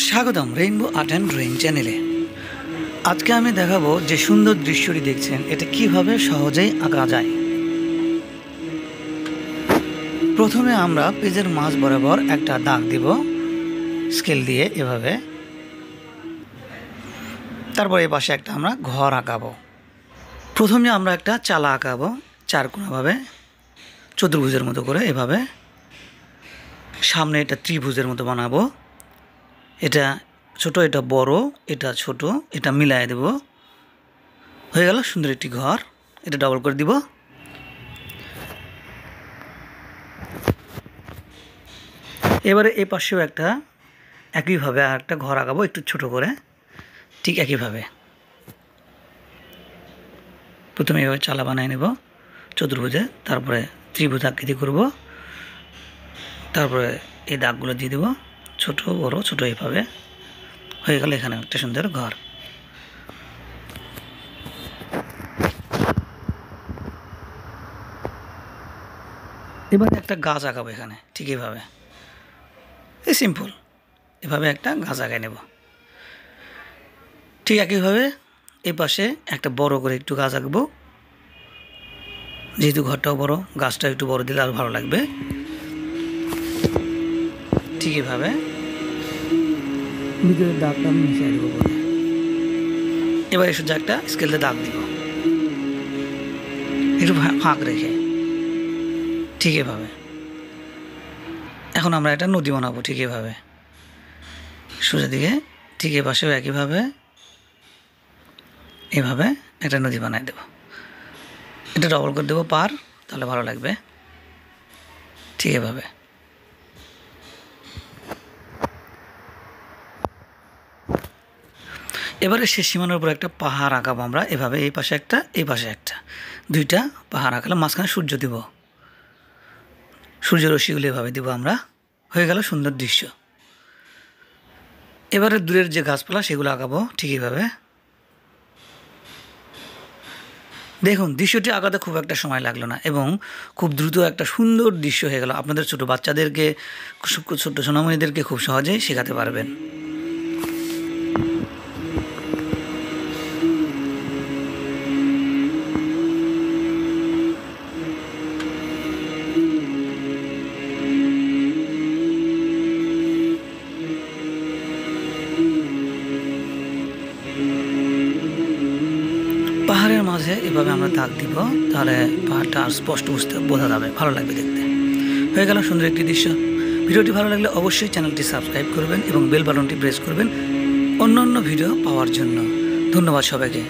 স্বাগতম rainbow art and drawing চ্যানেলে। আজকে আমি দেখাবো যে সুন্দর দৃশ্যটি দেখছেন এটা কিভাবে সহজেই আঁকা যায়। প্রথমে আমরা পেজের মাঝ বরাবর একটা দাগ দিব স্কেল দিয়ে এভাবে। তারপর এই পাশে একটা আমরা ঘর আঁকাবো। প্রথমে আমরা একটা চালা আঁকাবো চারকোনাভাবে চতুর্ভুজের মতো করে এভাবে। সামনে এটা ত্রিভুজের মতো বানাবো। এটা ছোট, এটা বড়, এটা ছোট, এটা মিলাই দেব। হয়ে গেল সুন্দর একটি ঘর। এটা ডবল করে দিব। এবারে এই পাশেও একটা একইভাবে আর একটা ঘর আঁকাবো একটু ছোট করে, ঠিক একইভাবে। প্রথমে এভাবে চালা বানিয়ে নেব চতুর্ভুজে, তারপরে ত্রিভুজ আকৃতি করব, তারপরে এই দাগগুলো দিয়ে দেবো ছোট বড় ছোট এইভাবে। হয়ে গেল এখানে একটা সুন্দর ঘর। এবারে একটা গাছ আঁকাবো এখানে ঠিক এইভাবে, এই সিম্পল এভাবে একটা গাছ আঁকাই নেব। ঠিক একইভাবে এই পাশে একটা বড় করে একটু গাছ আঁকবো, যেহেতু ঘরটাও বড় গাছটা একটু বড় দিলে আরো ভালো লাগবে। ঠিক এইভাবে ভিতরের দাগটা আমি মিশিয়ে দেবো বলে। এবার সোজা একটা স্কেলে দাগ দিব একটু ফাঁক রেখে, ঠিক এভাবে। এখন আমরা একটা নদী বানাবো ঠিক এভাবে সোজা দিকে। ঠিক এ পাশেও একইভাবে এভাবে একটা নদী বানাই দেব। এটা ডবল করে দেবো পার, তাহলে ভালো লাগবে। ঠিক এভাবে এবারে শেষ সীমানার উপর একটা পাহাড় আঁকাবো আমরা এভাবে। এই পাশে একটা এই পাশে একটা, দুইটা পাহাড় আঁকালাম। মাঝখানে সূর্য দিব, সূর্য রশ্মিগুলো এভাবে দিব আমরা। হয়ে গেল সুন্দর দৃশ্য। এবারে দূরের যে গাছপালা সেগুলো আঁকাবো ঠিক এইভাবে। দেখুন দৃশ্যটি আঁকাতে খুব একটা সময় লাগলো না এবং খুব দ্রুত একটা সুন্দর দৃশ্য হয়ে গেল। আপনাদের ছোটো বাচ্চাদেরকে, ছোট্ট সোনামণিদেরকে খুব সহজেই শেখাতে পারবেন। পাহাড়ের মাঝে এভাবে আমরা দাগ দিব, তাহলে পাহাড়টা আর স্পষ্ট বোঝা যাবে, ভালো লাগবে দেখতে। হয়ে গেল সুন্দর একটি দৃশ্য। ভিডিওটি ভালো লাগলে অবশ্যই চ্যানেলটি সাবস্ক্রাইব করবেন এবং বেল বাটনটি প্রেস করবেন অন্য ভিডিও পাওয়ার জন্য। ধন্যবাদ সবাইকে।